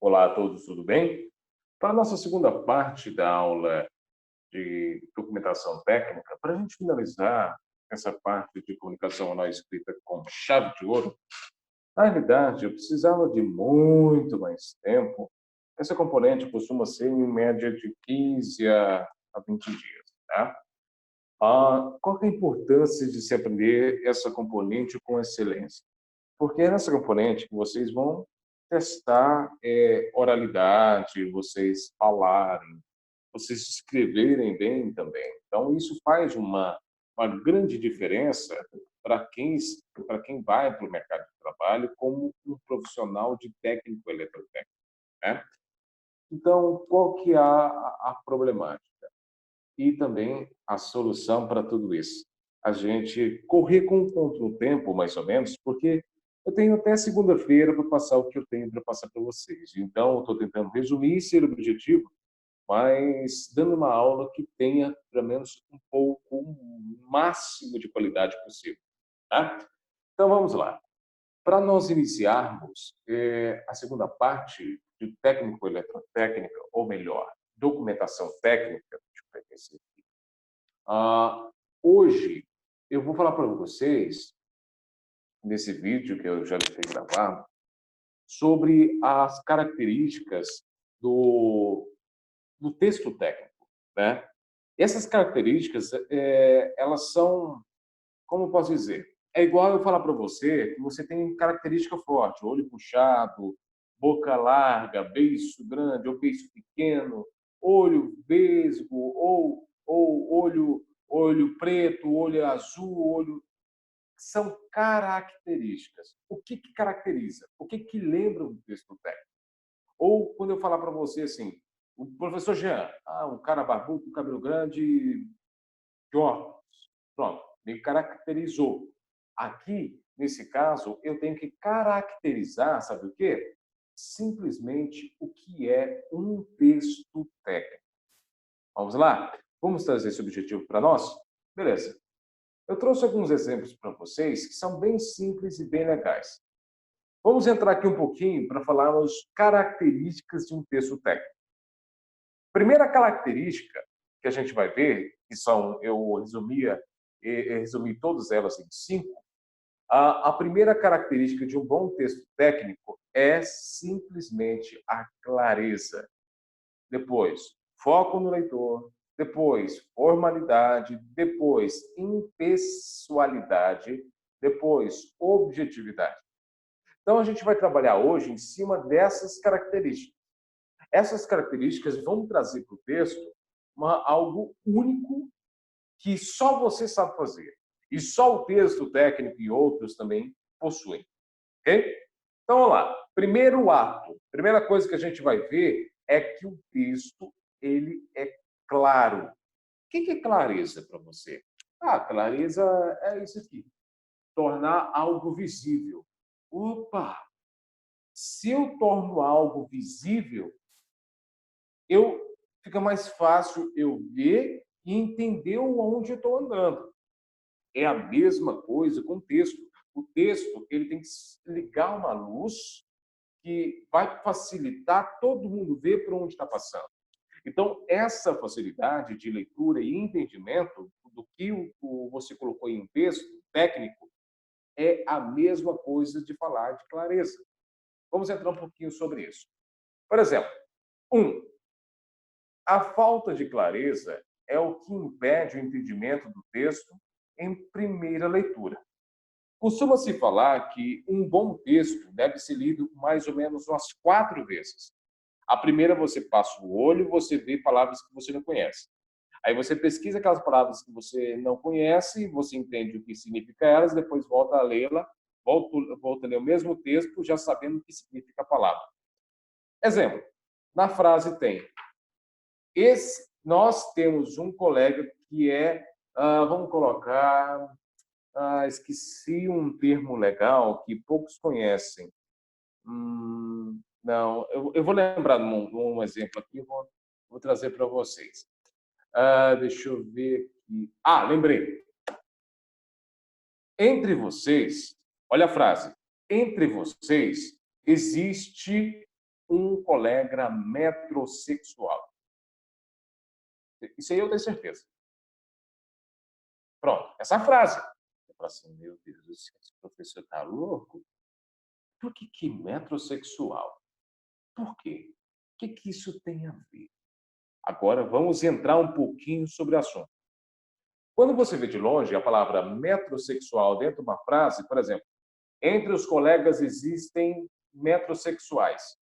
Olá a todos, tudo bem? Para a nossa segunda parte da aula de documentação técnica, para a gente finalizar essa parte de comunicação oral escrita com chave de ouro, na realidade, eu precisava de muito mais tempo. Essa componente costuma ser em média de 15 a 20 dias, tá? Qual que é a importância de se aprender essa componente com excelência? Porque é nessa componente que vocês vão testar oralidade, vocês falarem, vocês escreverem bem também. Então, isso faz uma grande diferença para quem vai para o mercado de trabalho como um profissional de técnico eletrotécnico, né? Então, qual que é a problemática? E também a solução para tudo isso? A gente correr contra o tempo, mais ou menos, porque eu tenho até segunda-feira para passar o que eu tenho para passar para vocês. Então, eu estou tentando resumir e ser objetivo, mas dando uma aula que tenha, pelo menos, um pouco, o máximo de qualidade possível, tá? Então, vamos lá. Para nós iniciarmos a segunda parte de técnico eletrotécnica, ou melhor, documentação técnica, deixa eu pegar esse aqui. Hoje, eu vou falar para vocês, nesse vídeo que eu já deixei gravado, sobre as características do texto técnico, né? Essas características, elas são, como eu posso dizer, é igual eu falar para você que você tem característica forte, olho puxado, boca larga, beiço grande ou beiço pequeno, olho vesgo ou olho preto, olho azul, olho são características. O que que caracteriza? O que que lembra um texto técnico? Ou quando eu falar para você assim, o professor Jean, um cara barbudo, com cabelo grande, de óculos. Pronto, me caracterizou. Aqui, nesse caso, eu tenho que caracterizar, sabe o quê? Simplesmente o que é um texto técnico. Vamos lá? Vamos trazer esse objetivo para nós? Beleza. Eu trouxe alguns exemplos para vocês que são bem simples e bem legais. Vamos entrar aqui um pouquinho para falarmos características de um texto técnico. Primeira característica que a gente vai ver, que são, eu resumi todas elas em 5. A primeira característica de um bom texto técnico é simplesmente a clareza. Depois, foco no leitor. Depois, formalidade. Depois, impessoalidade. Depois, objetividade. Então, a gente vai trabalhar hoje em cima dessas características. Essas características vão trazer para o texto algo único que só você sabe fazer. E só o texto técnico e outros também possuem. Ok? Então, vamos lá. Primeiro ato. Primeira coisa que a gente vai ver é que o texto ele é claro. O que é clareza para você? Clareza é isso aqui. Tornar algo visível. Opa! Se eu torno algo visível, fica mais fácil eu ver e entender onde eu estou andando. É a mesma coisa com o texto. O texto ele tem que ligar uma luz que vai facilitar todo mundo ver por onde está passando. Então, essa facilidade de leitura e entendimento do que você colocou em um texto técnico é a mesma coisa de falar de clareza. Vamos entrar um pouquinho sobre isso. Por exemplo, a falta de clareza é o que impede o entendimento do texto em primeira leitura. Costuma-se falar que um bom texto deve ser lido mais ou menos umas 4 vezes. A primeira você passa o olho, você vê palavras que você não conhece. Aí você pesquisa aquelas palavras que você não conhece, você entende o que significa elas, depois volta a lê-la, volta a ler o mesmo texto, já sabendo o que significa a palavra. Exemplo, na frase tem: nós temos um colega que vamos colocar, esqueci um termo legal que poucos conhecem. Não, eu vou lembrar de um exemplo aqui, vou trazer para vocês. Deixa eu ver aqui. Lembrei. Entre vocês, olha a frase. Entre vocês existe um colega metrosexual. Isso aí eu tenho certeza. Pronto, essa frase. Eu falo assim, meu Deus, esse professor tá louco? Por que metrosexual? Por quê? O que isso tem a ver? Agora vamos entrar um pouquinho sobre o assunto. Quando você vê de longe a palavra metrosexual dentro de uma frase, por exemplo, entre os colegas existem metrosexuais.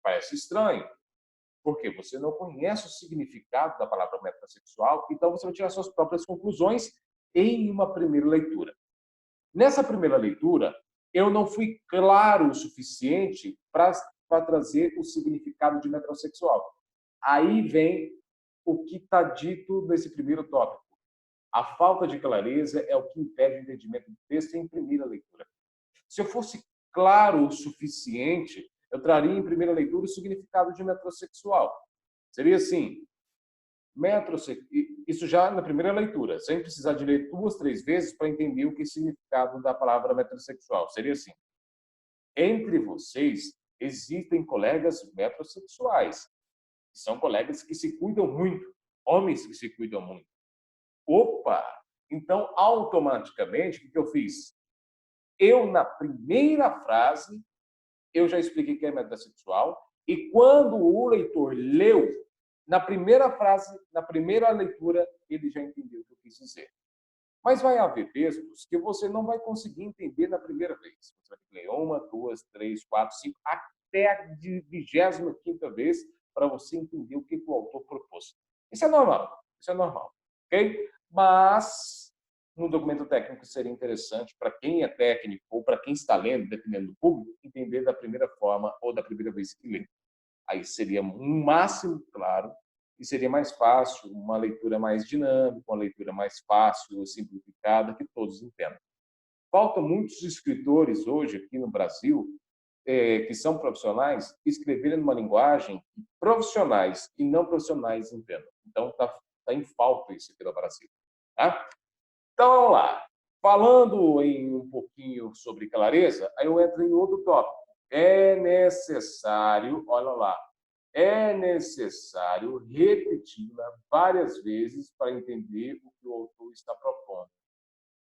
Parece estranho, porque você não conhece o significado da palavra metrosexual, então você vai tirar suas próprias conclusões em uma primeira leitura. Nessa primeira leitura, eu não fui claro o suficiente para trazer o significado de metrosexual. Aí vem o que está dito nesse primeiro tópico. A falta de clareza é o que impede o entendimento do texto em primeira leitura. Se eu fosse claro o suficiente, eu traria em primeira leitura o significado de metrosexual. Seria assim, isso já na primeira leitura, sem precisar de ler 2, 3 vezes para entender o que é o significado da palavra metrosexual. Seria assim, entre vocês existem colegas metrosexuais, que são colegas que se cuidam muito, homens que se cuidam muito. Opa! Então, automaticamente, o que eu fiz? Eu, na primeira frase, eu já expliquei que é metrosexual, e quando o leitor leu, na primeira frase, na primeira leitura, ele já entendeu o que eu quis dizer. Mas vai haver textos que você não vai conseguir entender na primeira vez. Você vai ter que ler 1, 2, 3, 4, 5, até a 25ª vez para você entender o que o autor propôs. Isso é normal, ok? Mas, no documento técnico, seria interessante para quem é técnico ou para quem está lendo, dependendo do público, entender da primeira forma ou da primeira vez que lê. Aí seria um máximo claro e seria mais fácil, uma leitura mais dinâmica, uma leitura mais fácil, simplificada, que todos entendam. Faltam muitos escritores hoje aqui no Brasil, que são profissionais, escreverem numa linguagem que profissionais e não profissionais entendam. Então, está em falta isso aqui no Brasil. Tá? Então, vamos lá. Falando em um pouquinho sobre clareza, aí eu entro em outro tópico. É necessário, olha lá, é necessário repeti-la várias vezes para entender o que o autor está propondo.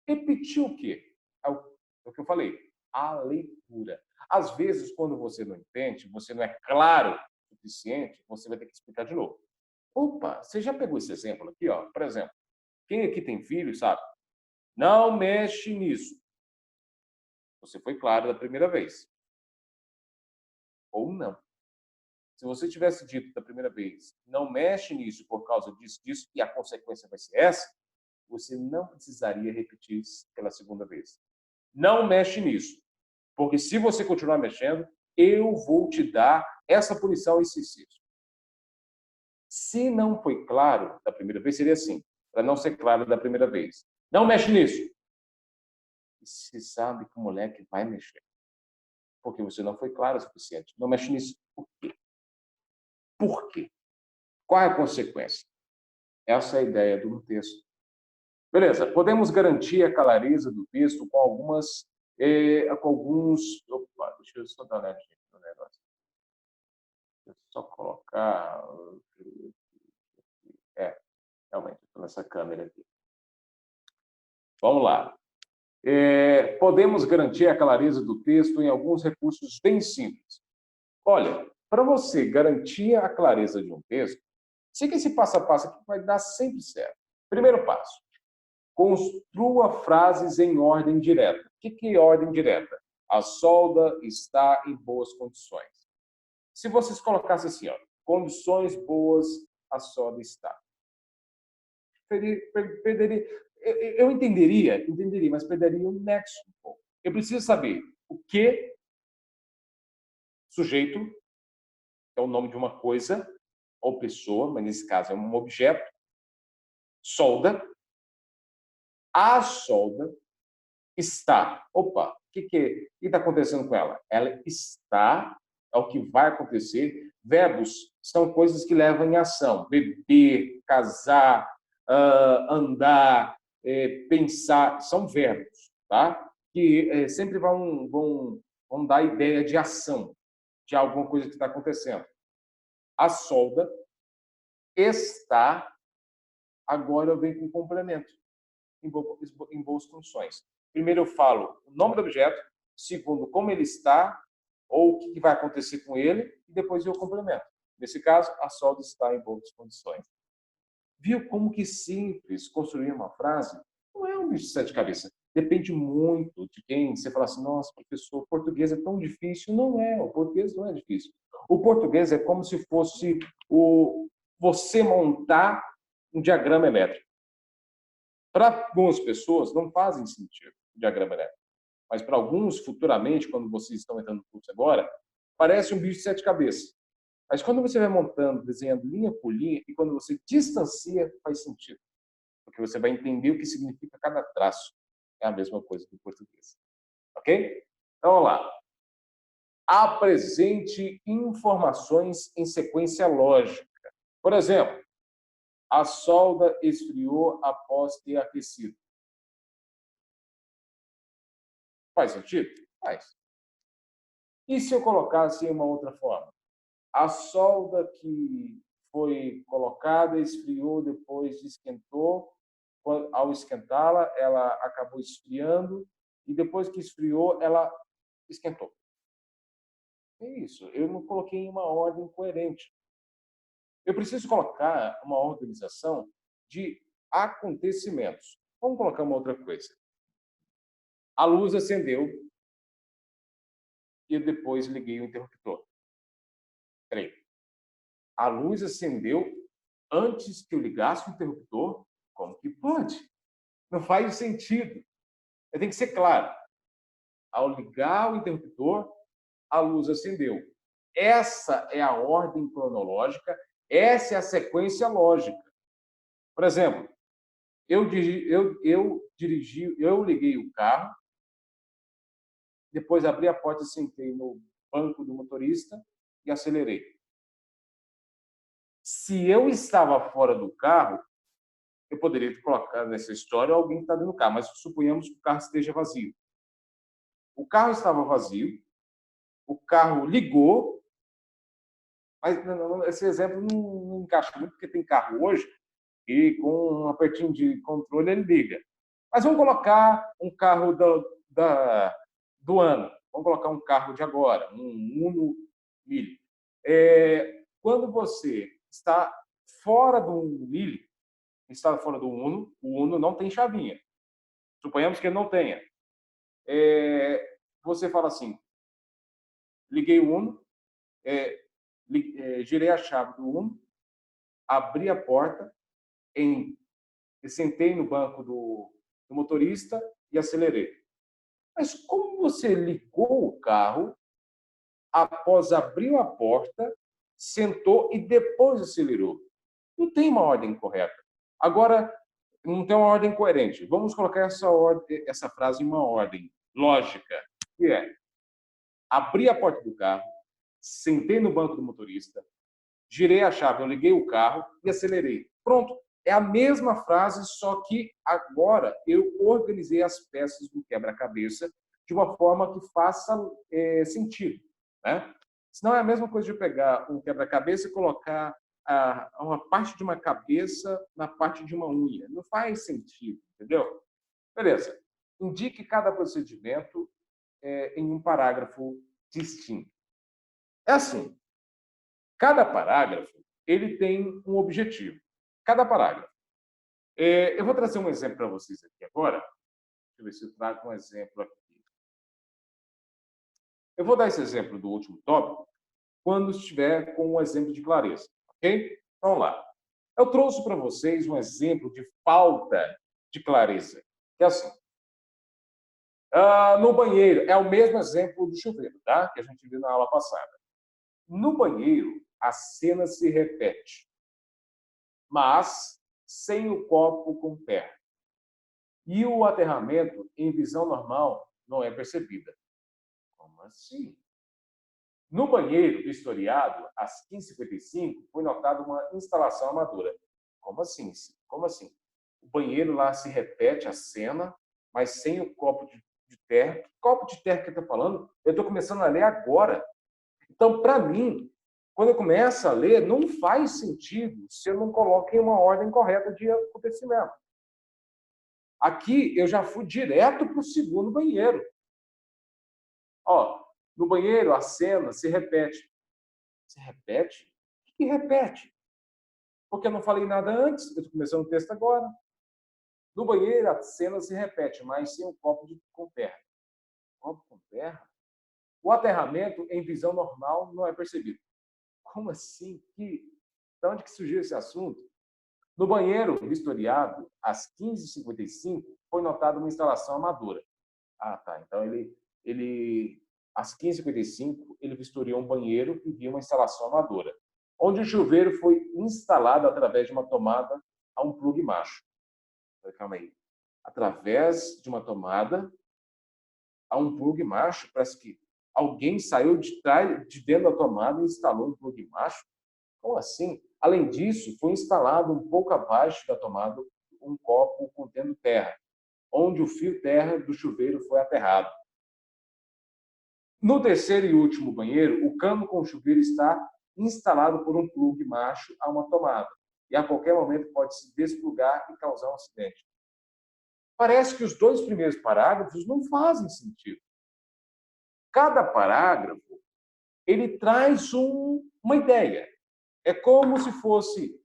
Repetir o quê? É o que eu falei, a leitura. Às vezes, quando você não entende, você não é claro o suficiente, você vai ter que explicar de novo. Opa, você já pegou esse exemplo aqui, ó? Por exemplo, quem aqui tem filho, sabe? Não mexe nisso. Você foi claro da primeira vez. Ou não. Se você tivesse dito da primeira vez, não mexe nisso por causa disso, e a consequência vai ser essa, você não precisaria repetir isso pela segunda vez. Não mexe nisso, porque se você continuar mexendo, eu vou te dar essa punição excessiva. Se não foi claro da primeira vez, seria assim, para não ser claro da primeira vez. Não mexe nisso. E se sabe que o moleque vai mexer, porque você não foi claro o suficiente. Não mexe nisso. Por quê? Por quê? Qual é a consequência? Essa é a ideia do texto. Beleza, podemos garantir a clareza do texto com alguns... Opa, deixa eu só dar uma olhadinha no negócio. Deixa eu só colocar... Realmente, estou nessa câmera aqui. Vamos lá. Podemos garantir a clareza do texto em alguns recursos bem simples. Olha, para você garantir a clareza de um texto, siga esse passo a passo aqui que vai dar sempre certo. Primeiro passo. Construa frases em ordem direta. O que é ordem direta? A solda está em boas condições. Se vocês colocassem assim, ó, condições boas, a solda está. Perderia, eu entenderia, mas perderia um nexo um pouco. Eu preciso saber o que sujeito, é o nome de uma coisa ou pessoa, mas nesse caso é um objeto, solda, a solda está. Opa, o que está acontecendo com ela? Ela está, é o que vai acontecer. Verbos são coisas que levam em ação. Beber, casar, andar, pensar, são verbos, tá? Que sempre vão dar a ideia de ação. de alguma coisa que está acontecendo. A solda está, agora eu venho com complemento, em boas condições. Primeiro eu falo o nome do objeto, segundo, como ele está, ou o que vai acontecer com ele, e depois eu complemento. Nesse caso, a solda está em boas condições. Viu como que simples construir uma frase? Não é um bicho de sete cabeças. Depende muito de quem você fala assim, nossa, professor, o português é tão difícil. Não é, o português não é difícil. O português é como se fosse você montar um diagrama elétrico. Para algumas pessoas não fazem sentido o diagrama elétrico. Mas para alguns, futuramente, quando vocês estão entrando no curso agora, parece um bicho de sete cabeças. Mas quando você vai montando, desenhando linha por linha, e quando você distancia, faz sentido. Porque você vai entender o que significa cada traço. É a mesma coisa do português. Ok? Então, vamos lá. Apresente informações em sequência lógica. Por exemplo, a solda esfriou após ter aquecido. Faz sentido? Faz. E se eu colocasse em uma outra forma? A solda que foi colocada esfriou, depois esquentou. Ao esquentá-la, ela acabou esfriando e depois que esfriou, ela esquentou. É isso. Eu não coloquei em uma ordem coerente. Eu preciso colocar uma organização de acontecimentos. Vamos colocar uma outra coisa. A luz acendeu e depois liguei o interruptor. Peraí. A luz acendeu antes que eu ligasse o interruptor? Como que pode? Não faz sentido. Tem que ser claro. Ao ligar o interruptor, a luz acendeu. Essa é a ordem cronológica, essa é a sequência lógica. Por exemplo, eu liguei o carro, depois abri a porta, sentei no banco do motorista e acelerei. Se eu estava fora do carro, eu poderia colocar nessa história alguém que está dentro do carro, mas suponhamos que o carro esteja vazio. O carro estava vazio, o carro ligou, mas esse exemplo não encaixa muito, porque tem carro hoje e com um apertinho de controle ele liga. Mas vamos colocar um carro do ano, vamos colocar um carro de agora, um Uno 1000. Quando você está fora do Uno 1000, está fora do Uno, o Uno não tem chavinha. Suponhamos que ele não tenha. Você fala assim, liguei o Uno, girei a chave do Uno, abri a porta, sentei no banco do motorista e acelerei. Mas como você ligou o carro, após abrir a porta, sentou e depois acelerou? Não tem uma ordem correta. Agora, não tem uma ordem coerente. Vamos colocar essa frase em uma ordem lógica, que é: abri a porta do carro, sentei no banco do motorista, girei a chave, eu liguei o carro e acelerei. Pronto. É a mesma frase, só que agora eu organizei as peças do quebra-cabeça de uma forma que faça sentido, né? Senão é a mesma coisa de pegar um quebra-cabeça e colocar uma parte de uma cabeça na parte de uma unha. Não faz sentido, entendeu? Beleza. Indique cada procedimento em um parágrafo distinto. É assim, cada parágrafo ele tem um objetivo. Cada parágrafo. Eu vou trazer um exemplo para vocês aqui agora. Deixa eu ver se eu trago um exemplo aqui. Eu vou dar esse exemplo do último tópico quando estiver com um exemplo de clareza, ok? Vamos lá. Eu trouxe para vocês um exemplo de falta de clareza. Que é assim. No banheiro, é o mesmo exemplo do chuveiro, tá? Que a gente viu na aula passada. No banheiro, a cena se repete, mas sem o copo com pé. E o aterramento, em visão normal, não é percebida. Como assim? No banheiro do historiado, às 15h55, foi notada uma instalação amadora. Como assim? Como assim? O banheiro lá se repete a cena, mas sem o copo de terra. Que copo de terra que eu estou falando? Eu estou começando a ler agora. Então, para mim, quando eu começo a ler, não faz sentido se eu não coloco em uma ordem correta de acontecimento. Aqui, eu já fui direto para o segundo banheiro. Ó, no banheiro, a cena se repete. Se repete? O que repete? Porque eu não falei nada antes, eu estou começando o texto agora. No banheiro, a cena se repete, mas sem um copo com terra. Copo com terra? O aterramento em visão normal não é percebido. Como assim? De onde que surgiu esse assunto? No banheiro vistoriado, às 15h55, foi notada uma instalação amadora. Ah, tá. Então, às 15h55, ele vistoriou um banheiro e viu uma instalação amadora, onde o chuveiro foi instalado através de uma tomada a um plugue macho. Calma aí. Através de uma tomada a um plugue macho? Parece que alguém saiu de dentro da tomada e instalou um plugue macho? Como assim? Além disso, foi instalado um pouco abaixo da tomada um copo contendo terra, onde o fio terra do chuveiro foi aterrado. No terceiro e último banheiro, o cano com o chuveiro está instalado por um plugue macho a uma tomada, e a qualquer momento pode se desplugar e causar um acidente. Parece que os dois primeiros parágrafos não fazem sentido. Cada parágrafo, ele traz uma ideia. É como se fosse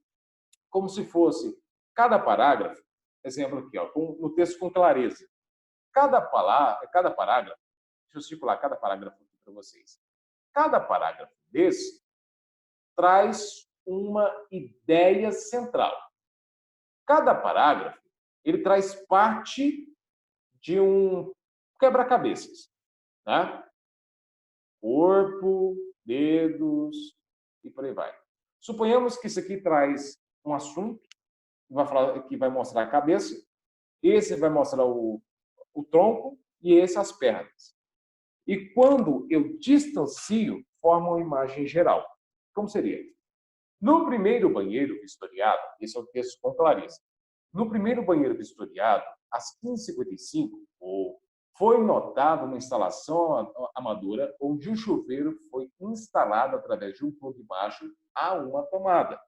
cada parágrafo, exemplo aqui, ó, no texto com clareza. Cada parágrafo, deixa eu circular cada parágrafo aqui para vocês. Cada parágrafo desse traz uma ideia central. Cada parágrafo, ele traz parte de um quebra-cabeças, né? Corpo, dedos e por aí vai. Suponhamos que isso aqui traz um assunto, que vai mostrar a cabeça, esse vai mostrar o tronco e esse as pernas. E quando eu distancio, forma uma imagem geral. Como seria? No primeiro banheiro vistoriado, esse é o texto com clareza. No primeiro banheiro vistoriado, às 15h55, foi notada uma instalação amadora onde o chuveiro foi instalado através de um plugue baixo a uma tomada.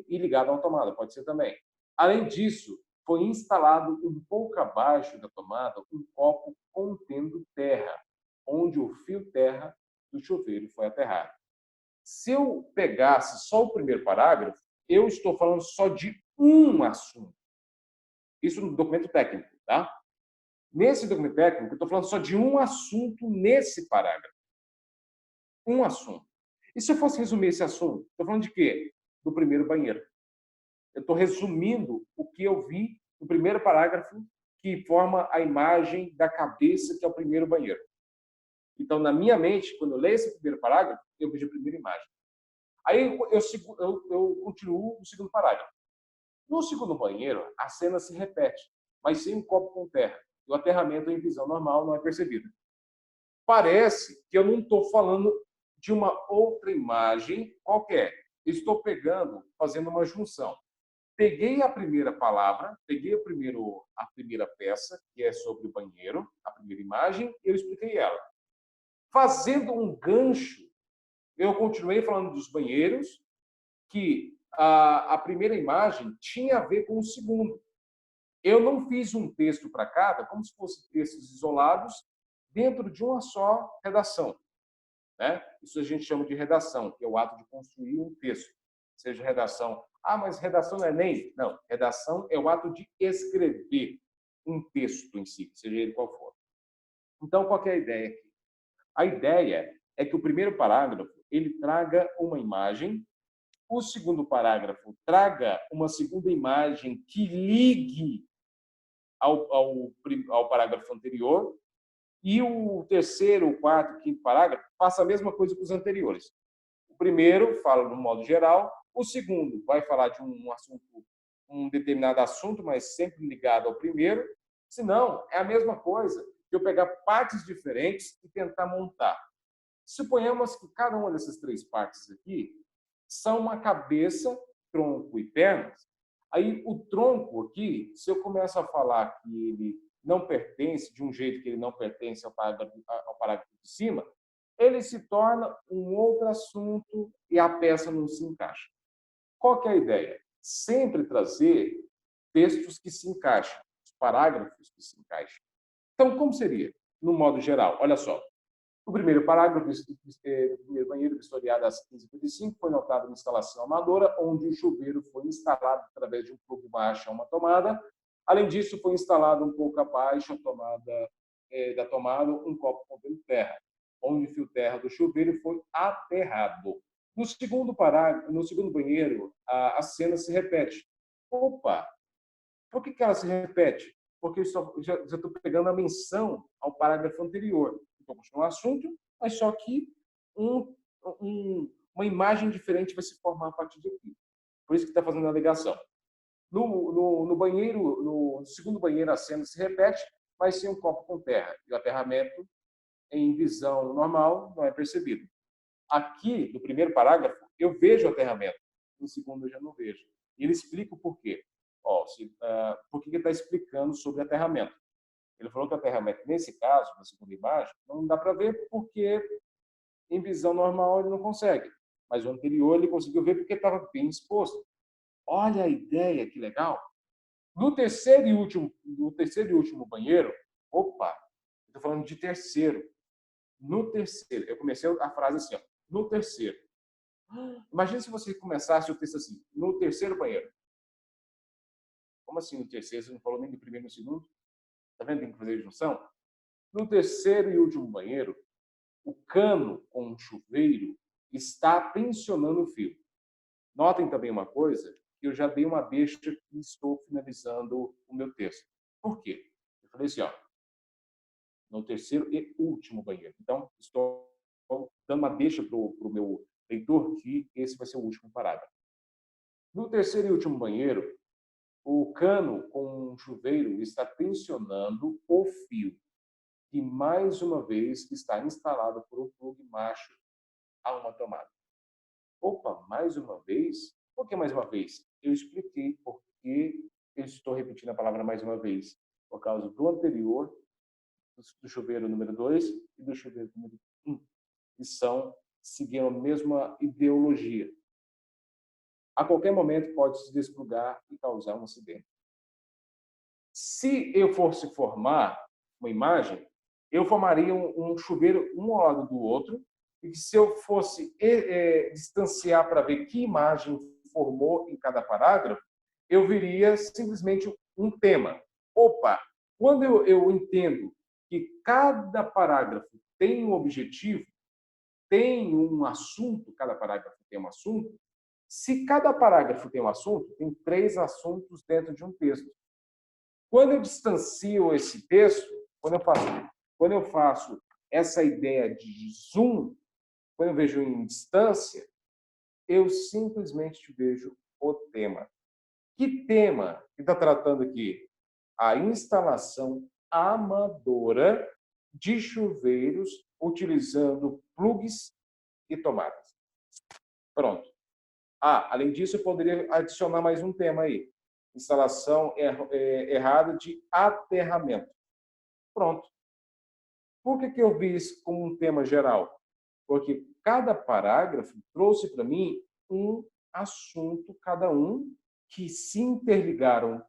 E ligado a uma tomada, pode ser também. Além disso, foi instalado um pouco abaixo da tomada um copo contendo terra, onde o fio terra do chuveiro foi aterrado. Se eu pegasse só o primeiro parágrafo, eu estou falando só de um assunto. Isso no documento técnico, tá? Nesse documento técnico, eu estou falando só de um assunto nesse parágrafo. Um assunto. E se eu fosse resumir esse assunto? Estou falando de quê? Do primeiro banheiro. Eu estou resumindo o que eu vi no primeiro parágrafo, que forma a imagem da cabeça, que é o primeiro banheiro. Então, na minha mente, quando eu leio esse primeiro parágrafo, eu vejo a primeira imagem. Aí eu continuo no segundo parágrafo. No segundo banheiro, a cena se repete, mas sem um copo com terra. O aterramento em visão normal não é percebido. Parece que eu não estou falando de uma outra imagem qualquer. Estou fazendo uma junção. Peguei a primeira palavra, peguei a primeira peça, que é sobre o banheiro, a primeira imagem, e eu expliquei ela. Fazendo um gancho, eu continuei falando dos banheiros, que a primeira imagem tinha a ver com o segundo. Eu não fiz um texto para cada, como se fossem textos isolados, dentro de uma só redação, né? Isso a gente chama de redação, que é o ato de construir um texto. Seja redação. Ah, mas redação não é nem? Não, redação é o ato de escrever um texto em si, seja ele qual for. Então, qual é a ideia aqui? A ideia é que o primeiro parágrafo ele traga uma imagem, o segundo parágrafo traga uma segunda imagem que ligue ao parágrafo anterior, e o terceiro, o quarto, o quinto parágrafo passa a mesma coisa que os anteriores. O primeiro fala no modo geral, o segundo vai falar de um determinado assunto, mas sempre ligado ao primeiro. Se não, é a mesma coisa que eu pegar partes diferentes e tentar montar. Suponhamos que cada uma dessas três partes aqui são uma cabeça, tronco e pernas. Aí o tronco aqui, se eu começo a falar que ele não pertence, de um jeito que ele não pertence ao parágrafo de cima, ele se torna um outro assunto e a peça não se encaixa. Qual que é a ideia? Sempre trazer textos que se encaixam, os parágrafos que se encaixam. Então, como seria? No modo geral, olha só. O primeiro parágrafo do primeiro banheiro vistoriado às 15h55 foi notada uma instalação amadora, onde o chuveiro foi instalado através de um plugue baixo a uma tomada. Além disso, foi instalado um pouco abaixo da tomada um copo contendo terra, onde o fio terra do chuveiro foi aterrado. No segundo banheiro, a cena se repete. Opa, por que ela se repete? Porque eu já estou pegando a menção ao parágrafo anterior. Então, continua o assunto, mas só que uma imagem diferente vai se formar a partir daqui. Por isso que está fazendo a ligação. No banheiro, no segundo banheiro, a cena se repete, mas sem um copo com terra. E o aterramento, em visão normal, não é percebido. Aqui, no primeiro parágrafo, eu vejo o aterramento. No segundo, eu já não vejo. E ele explica o porquê. Por que ele está explicando sobre aterramento? Ele falou que o aterramento, nesse caso, na segunda imagem, não dá para ver porque, em visão normal, ele não consegue. Mas o anterior ele conseguiu ver porque estava bem exposto. Olha a ideia, que legal! No terceiro e último banheiro, opa, estou falando de terceiro. No terceiro, eu comecei a frase assim, ó, no terceiro. Imagina se você começasse o texto assim, no terceiro banheiro. Como assim no terceiro? Você não falou nem do primeiro e do segundo? Tá vendo? Tem que fazer junção. No terceiro e último banheiro, o cano com o chuveiro está tensionando o fio. Notem também uma coisa, que eu já dei uma deixa e estou finalizando o meu texto. Por quê? Eu falei assim, ó, no terceiro e último banheiro. Então, estou dando uma deixa para o meu leitor que esse vai ser o último parágrafo. No terceiro e último banheiro, o cano com o chuveiro está tensionando o fio, que mais uma vez está instalado por um plugue macho a uma tomada. Opa, mais uma vez? Por que mais uma vez? Eu expliquei por que eu estou repetindo a palavra mais uma vez. Por causa do anterior, do chuveiro número 2 e do chuveiro número 1, que seguindo a mesma ideologia. A qualquer momento pode se desplugar e causar um acidente. Se eu fosse formar uma imagem, eu formaria um chuveiro um ao lado do outro, e se eu fosse distanciar para ver que imagem formou em cada parágrafo, eu veria simplesmente um tema. Opa, quando eu entendo que cada parágrafo tem um objetivo, tem um assunto, cada parágrafo tem um assunto, se cada parágrafo tem um assunto, tem 3 assuntos dentro de um texto. Quando eu distancio esse texto, quando eu faço essa ideia de zoom, quando eu vejo em distância, eu simplesmente vejo o tema. Que tema que está tratando aqui? A instalação amadora de chuveiros utilizando plugs e tomadas. Pronto. Além disso, eu poderia adicionar mais um tema aí. Instalação errada de aterramento. Pronto. Por que eu vi isso como um tema geral? Porque cada parágrafo trouxe para mim um assunto, cada um, que se interligaram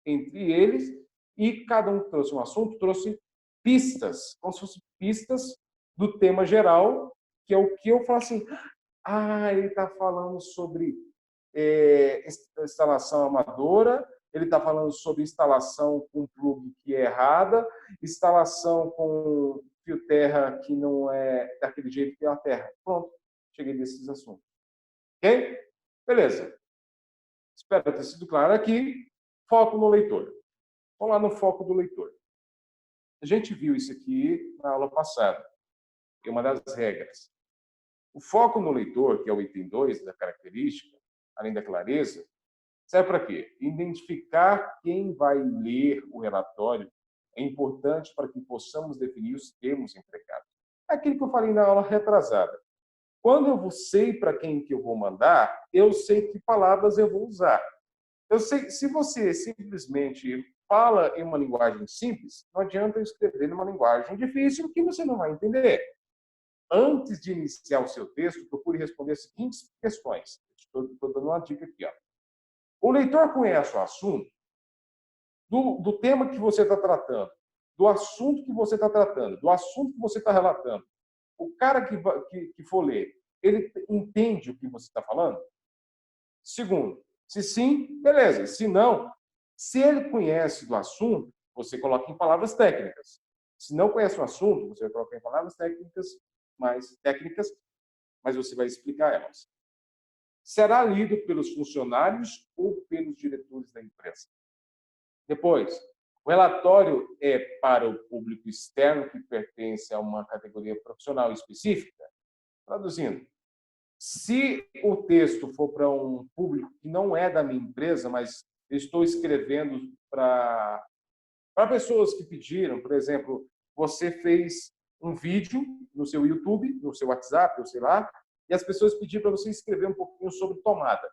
entre eles, e cada um que trouxe um assunto, trouxe pistas, como se fossem pistas do tema geral, que é o que eu falo assim, ele está falando sobre instalação amadora, ele está falando sobre instalação com plug que é errada, instalação com fio terra que não é daquele jeito que é a terra. Pronto, cheguei nesses assuntos. Ok? Beleza. Espero ter sido claro aqui. Foco no leitor. Vamos lá no foco do leitor. A gente viu isso aqui na aula passada. É uma das regras. O foco no leitor, que é o item 2 da característica, além da clareza, serve para quê? Identificar quem vai ler o relatório é importante para que possamos definir os termos empregados. É aquilo que eu falei na aula retrasada. Quando eu sei para quem que eu vou mandar, eu sei que palavras eu vou usar. Eu sei, se você simplesmente fala em uma linguagem simples, não adianta eu escrever numa linguagem difícil que você não vai entender. antes de iniciar o seu texto, procure responder as seguintes questões. Estou dando uma dica aqui. Ó. O leitor conhece o assunto do tema que você está tratando, do assunto que você está tratando, do assunto que você está relatando. O cara que for ler, ele entende o que você está falando? Segundo, se sim, beleza. Se não, se ele conhece do assunto, você coloca em palavras técnicas. Se não conhece o assunto, você vai colocar em palavras técnicas, mas você vai explicar elas. Será lido pelos funcionários ou pelos diretores da empresa? Depois, o relatório é para o público externo que pertence a uma categoria profissional específica? Traduzindo, se o texto for para um público que não é da minha empresa, mas eu estou escrevendo para pessoas que pediram, por exemplo, você fez um vídeo no seu YouTube, no seu WhatsApp, ou sei lá, e as pessoas pediram para você escrever um pouquinho sobre tomada.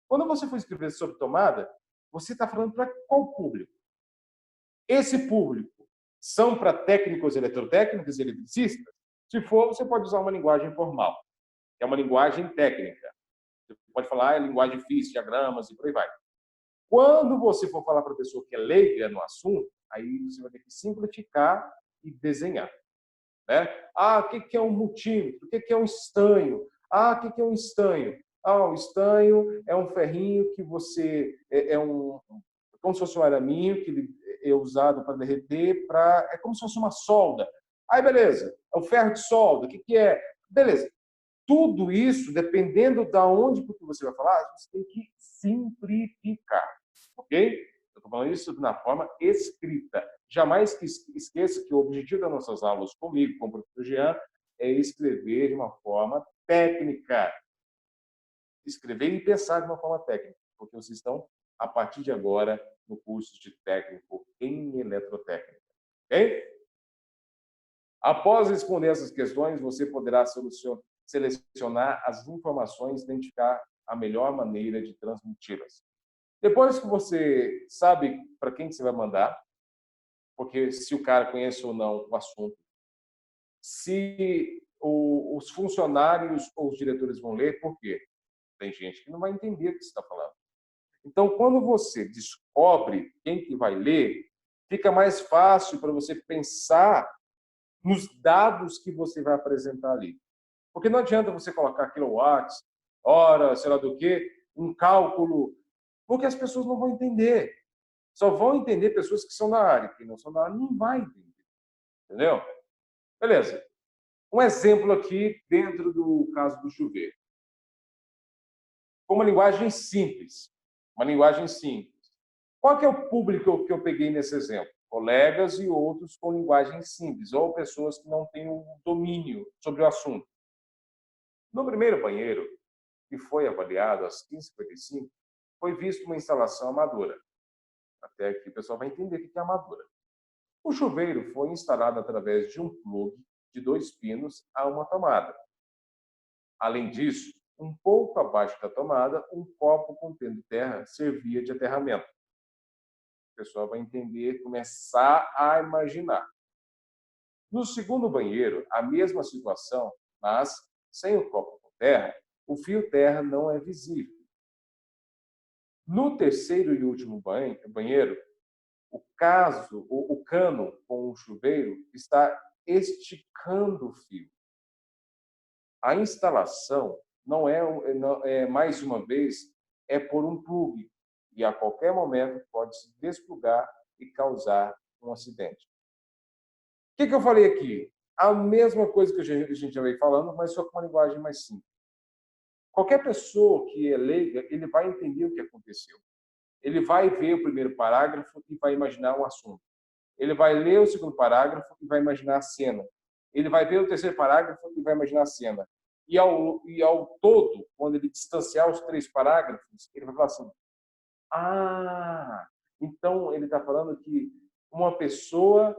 Quando você for escrever sobre tomada, você está falando para qual público? Esse público são para técnicos eletrotécnicos e eletricistas? Se for, você pode usar uma linguagem formal, que é uma linguagem técnica. Você pode falar linguagem física, diagramas e por aí vai. Quando você for falar para a pessoa que é leiga no assunto, aí você vai ter que simplificar e desenhar. Né? Ah, o que é um multímetro? O que é um estanho? Ah, o que é um estanho? Ah, o estanho é um ferrinho que você... como se fosse um araminho que ele é usado para derreter, é como se fosse uma solda. Aí, beleza. É o ferro de solda. O que é? Beleza. Tudo isso, dependendo de onde que você vai falar, você tem que simplificar. Ok? Eu estou falando isso na forma escrita. Jamais que esqueça que o objetivo das nossas aulas comigo, com o professor Jean, é escrever de uma forma técnica. Escrever e pensar de uma forma técnica, porque vocês estão, a partir de agora, no curso de técnico em eletrotécnica. Ok? Após responder essas questões, você poderá selecionar as informações e identificar a melhor maneira de transmiti-las. Depois que você sabe para quem você vai mandar, porque se o cara conhece ou não o assunto, se os funcionários ou os diretores vão ler, por quê? Tem gente que não vai entender o que você está falando. Então, quando você descobre quem que vai ler, fica mais fácil para você pensar nos dados que você vai apresentar ali. Porque não adianta você colocar quilowatts, hora, sei lá do quê, um cálculo, porque as pessoas não vão entender. Só vão entender pessoas que são da área. Quem não são da área não vai entender. Entendeu? Beleza. Um exemplo aqui dentro do caso do chuveiro. Com uma linguagem simples. Uma linguagem simples. Qual que é o público que eu peguei nesse exemplo? Colegas e outros com linguagem simples, ou pessoas que não têm o domínio sobre o assunto. No primeiro banheiro, que foi avaliado às 15h55, foi vista uma instalação amadora. Até aqui o pessoal vai entender o que é amadora. O chuveiro foi instalado através de um plug de 2 pinos a uma tomada. Além disso, um pouco abaixo da tomada, um copo contendo terra servia de aterramento. O pessoal vai entender, começar a imaginar. No segundo banheiro, a mesma situação, mas sem o copo com terra, o fio terra não é visível. No terceiro e último banheiro, o cano com o chuveiro está esticando o fio. A instalação mais uma vez, é por um plug e a qualquer momento pode se desplugar e causar um acidente. O que eu falei aqui? A mesma coisa que a gente já veio falando, mas só com uma linguagem mais simples. Qualquer pessoa que é leiga, ele vai entender o que aconteceu. Ele vai ver o primeiro parágrafo e vai imaginar um assunto. Ele vai ler o segundo parágrafo e vai imaginar a cena. Ele vai ver o terceiro parágrafo e vai imaginar a cena. E ao todo, quando ele distanciar os 3 parágrafos, ele vai falar assim: ah, então ele está falando que uma pessoa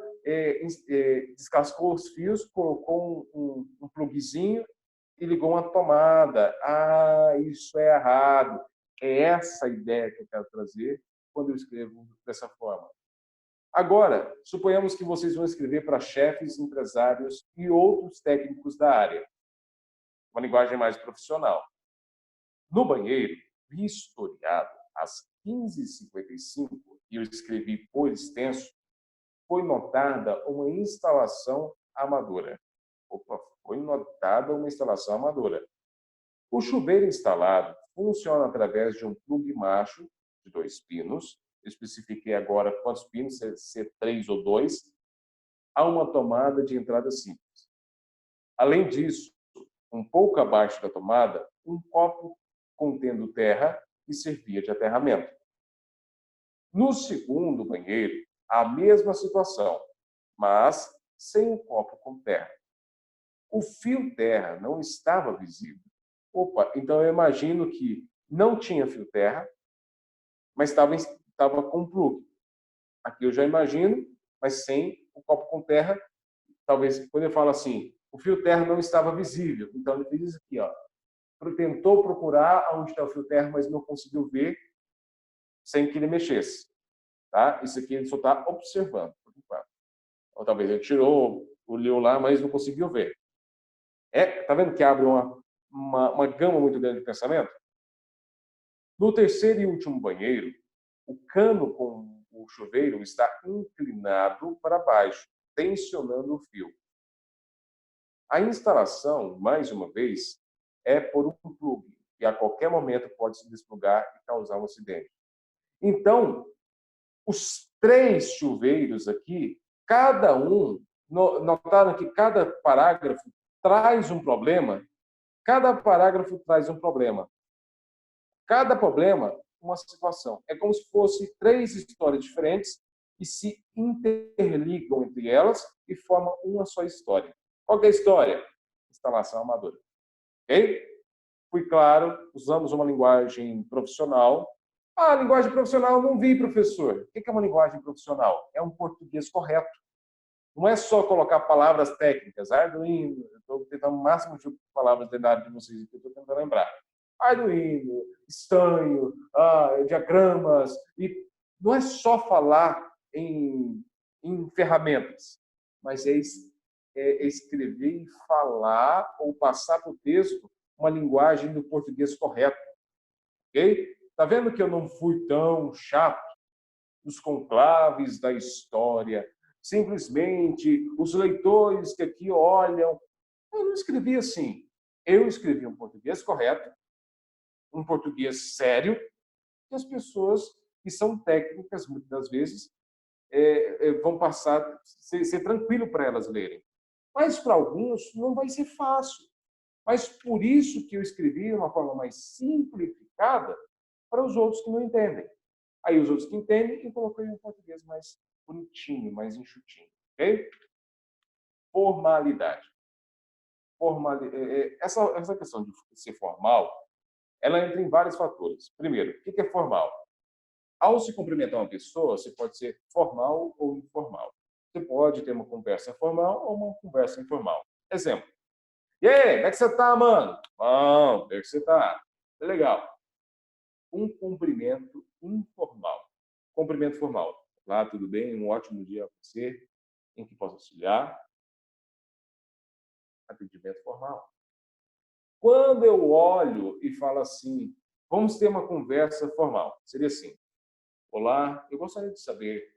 descascou os fios, colocou um plugzinho e ligou uma tomada. Ah, isso é errado. É essa a ideia que eu quero trazer quando eu escrevo dessa forma. Agora, suponhamos que vocês vão escrever para chefes, empresários e outros técnicos da área. Uma linguagem mais profissional. No banheiro, vistoriado às 15h55, e eu escrevi por extenso, foi notada uma instalação amadora. Opa, foi notada uma instalação amadora. O chuveiro instalado funciona através de um plugue macho de 2 pinos. Eu especifiquei agora quantos pinos, se é 3 ou 2, há uma tomada de entrada simples. Além disso, um pouco abaixo da tomada, um copo contendo terra que servia de aterramento. No segundo banheiro, a mesma situação, mas sem um copo com terra. O fio terra não estava visível. Opa, então eu imagino que não tinha fio terra, mas estava com plug. Aqui eu já imagino, mas sem o copo com terra. Talvez, quando eu falo assim, o fio terra não estava visível. Então ele diz aqui, ó, tentou procurar onde está o fio terra, mas não conseguiu ver sem que ele mexesse. Tá? Isso aqui ele só está observando, por enquanto. Ou talvez ele tirou, olhou lá, mas não conseguiu ver. Tá vendo que abre uma gama muito grande de pensamento? No terceiro e último banheiro, o cano com o chuveiro está inclinado para baixo, tensionando o fio. A instalação, mais uma vez, é por um plugue, que a qualquer momento pode se desplugar e causar um acidente. Então, os 3 chuveiros aqui, cada um, notaram que cada parágrafo traz um problema? Cada parágrafo traz um problema. Cada problema, uma situação. É como se fossem 3 histórias diferentes e se interligam entre elas e formam uma só história. Qual é a história? Instalação amadora. Ok? Fui claro, usamos uma linguagem profissional. Ah, linguagem profissional, não vi, professor. O que é uma linguagem profissional? É um português correto. Não é só colocar palavras técnicas. Arduino, estou tentando o máximo de palavras dentro da área de vocês que eu estou tentando lembrar. Arduino, estanho, diagramas. E não é só falar em ferramentas, mas é escrever e falar ou passar para o texto uma linguagem do português correto. Ok? Tá vendo que eu não fui tão chato nos conclaves da história? Simplesmente os leitores que aqui olham. Eu não escrevi assim. Eu escrevi um português correto, um português sério, que as pessoas que são técnicas, muitas das vezes, vão passar, ser tranquilo para elas lerem. Mas para alguns não vai ser fácil. Mas por isso que eu escrevi de uma forma mais simplificada para os outros que não entendem. Aí os outros que entendem, eu coloquei um português mais bonitinho, mais enxutinho. Ok? Formalidade. Essa questão de ser formal, ela entra em vários fatores. Primeiro, o que é formal? Ao se cumprimentar uma pessoa, você pode ser formal ou informal. Você pode ter uma conversa formal ou uma conversa informal. Exemplo. E aí, como é que você tá, mano? Bom, como é que você tá? Legal. Um cumprimento informal. Cumprimento formal. Olá, tudo bem? Um ótimo dia a você. Em que posso auxiliar? Atendimento formal. Quando eu olho e falo assim, vamos ter uma conversa formal. Seria assim, olá, eu gostaria de saber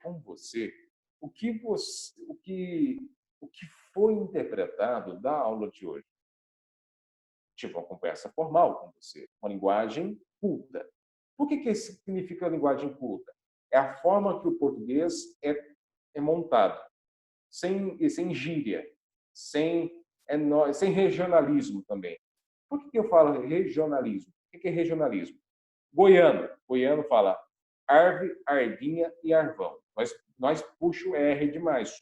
com você o que foi interpretado da aula de hoje. Tipo, uma conversa formal com você, uma linguagem culta. Por que significa linguagem culta? É a forma que o português é montado, sem gíria, sem regionalismo também. Por que eu falo regionalismo? O que é regionalismo? Goiano fala arve, arvinha e arvão. Nós puxa o R demais.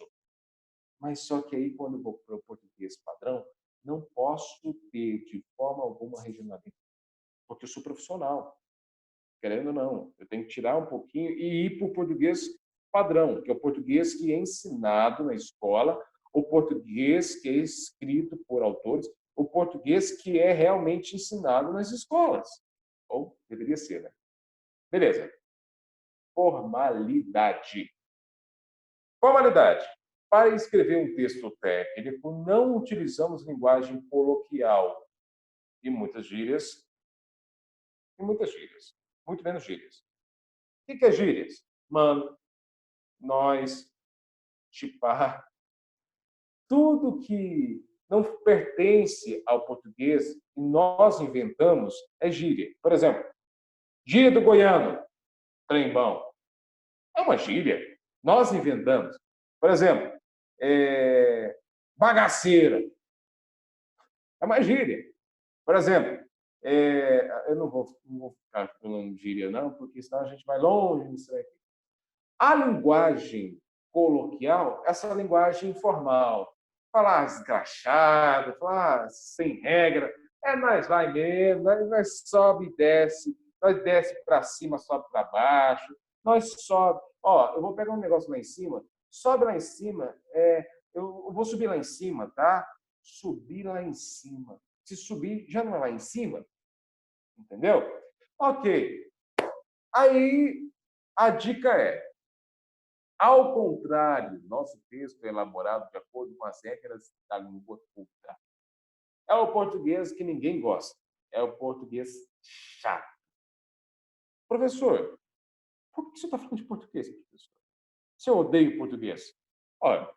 Mas só que aí, quando eu vou para o português padrão, não posso ter, de forma alguma, regionalismo. Porque eu sou profissional. Querendo ou não. Eu tenho que tirar um pouquinho e ir para o português padrão, que é o português que é ensinado na escola, o português que é escrito por autores, o português que é realmente ensinado nas escolas. Ou deveria ser, né? Beleza. Formalidade. Formalidade. Para escrever um texto técnico, não utilizamos linguagem coloquial e muitas gírias, muito menos gírias. O que é gírias? Mano, nós, tipar, tudo que não pertence ao português e nós inventamos é gíria. Por exemplo, gíria do goiano, trembão. É uma gíria. Nós inventamos. Por exemplo, bagaceira. É uma gíria. Por exemplo, eu não vou ficar falando gíria, não, porque senão a gente vai longe nisso aqui. A linguagem coloquial, essa linguagem informal, falar escrachado, falar sem regra, nós vai mesmo, nós sobe e desce, nós desce para cima, sobe para baixo, nós sobe. Ó, eu vou pegar um negócio lá em cima, sobe lá em cima, eu vou subir lá em cima, tá? Subir lá em cima. Se subir, já não é lá em cima, entendeu? Ok. Aí a dica é, ao contrário, nosso texto é elaborado de acordo com as regras da língua culta. É o português que ninguém gosta. É o português chato. Professor, por que você está falando de português, professor? Se eu odeio português? Olha,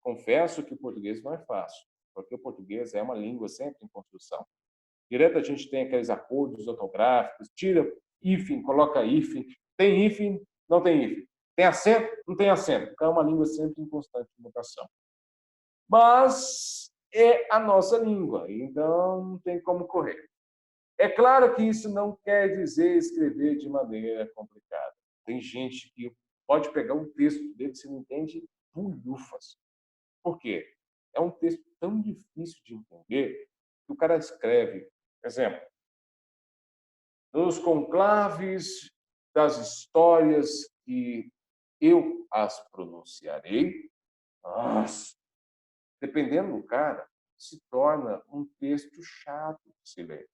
confesso que o português não é fácil, porque o português é uma língua sempre em construção. Direto a gente tem aqueles acordos ortográficos, tira hífen, coloca hífen, tem hífen, não tem hífen. Tem acento, não tem acento. Então, é uma língua sempre em constante mutação. Mas é a nossa língua, então não tem como correr. É claro que isso não quer dizer escrever de maneira complicada. Tem gente que pode pegar um texto dele, você não entende, bulhufas. Por quê? É um texto tão difícil de entender que o cara escreve, por exemplo, nos conclaves das histórias que eu as pronunciarei, nossa, dependendo do cara, se torna um texto chato de se ler.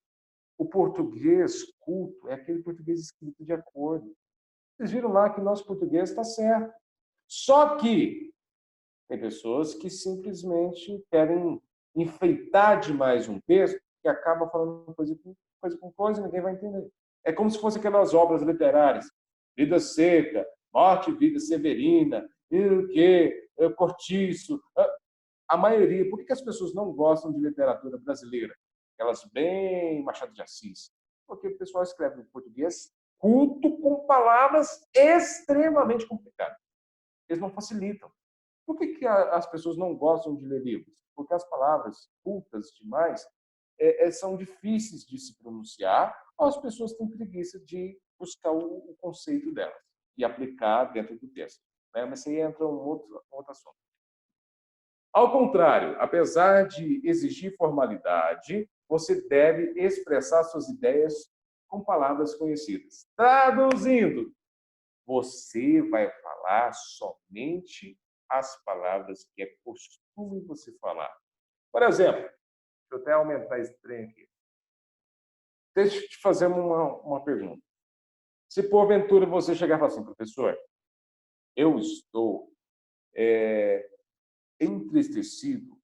O português culto é aquele português escrito de acordo. Vocês viram lá que o nosso português está certo. Só que tem pessoas que simplesmente querem enfeitar demais um texto que acaba falando coisa com coisa e ninguém vai entender. É como se fosse aquelas obras literárias. Vida Seca, Morte e Vida Severina, e o quê? Cortiço. A maioria, por que as pessoas não gostam de literatura brasileira? Elas bem Machado de Assis. Porque o pessoal escreve em português culto com palavras extremamente complicadas. Eles não facilitam. Por que as pessoas não gostam de ler livros? Porque as palavras cultas demais são difíceis de se pronunciar, ou as pessoas têm preguiça de buscar o conceito delas e aplicar dentro do texto. Né? Mas aí entra um outro assunto. Ao contrário, apesar de exigir formalidade, você deve expressar suas ideias com palavras conhecidas. Traduzindo, você vai falar somente as palavras que é costume você falar. Por exemplo, deixa eu até aumentar esse trem aqui. Deixa eu te fazer uma pergunta. Se porventura você chegar e falar assim, professor, eu estou entristecido